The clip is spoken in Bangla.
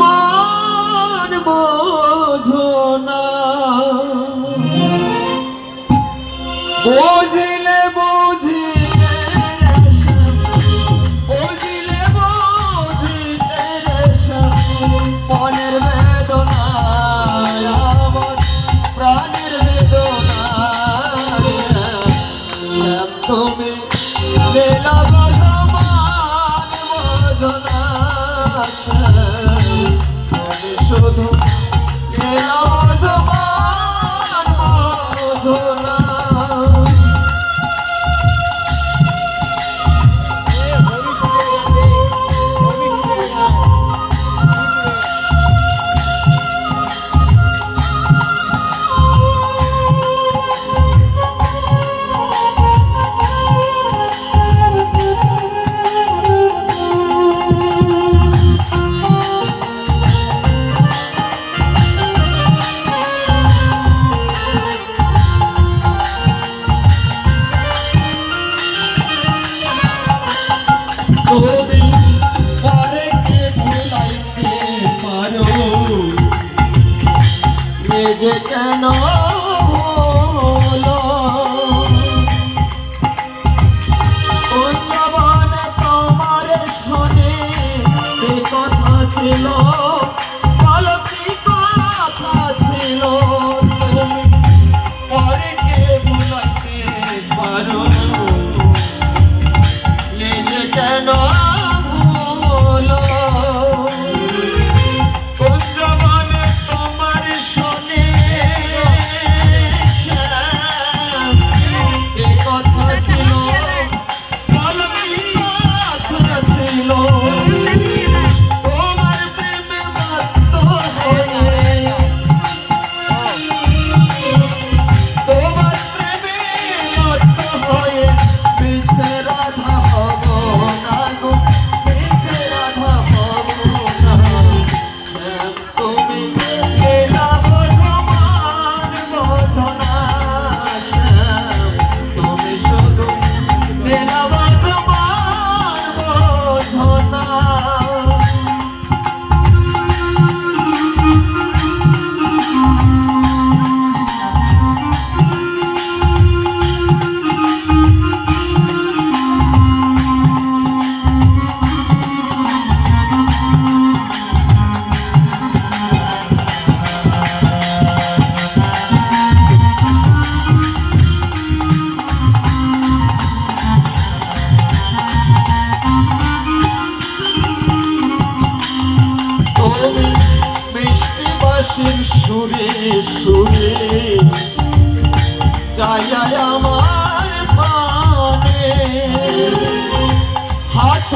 বোঝমান বোঝো না, বুঝিলে বুঝিলে বুঝিলে বুঝিলে মনের বেদনা আমার প্রাণের বেদনা তুমি বেলা বোঝমান বোঝো না শুধু বোঝমান বোঝো না। তুমি পরেকে ভুলাইতে পারো যে কেন হলো বন্ধুবানে তোমার শোনে এ কথা ছিল বলো কি কথা ছিল তুমি পরেকে ভুলাইতে পারো নিজে কেন ভুলো বন্ধুবানে তোমার শোনে এ কথা ছিল বলো কি কথা ছিল তোমার প্রেমে মত্ত হয়ে তোমার প্রেমে মত্ত হয়ে বিশ্বে রাধা হব না গো বিশ্বে রাধা হব না তুমি বেলা বোঝমান বোঝো না তুমি শুধু বেলা বোঝমান বোঝো না। তুমি মিষ্টি বাঁশির সুরে সুরে যাই আমার পানে হাত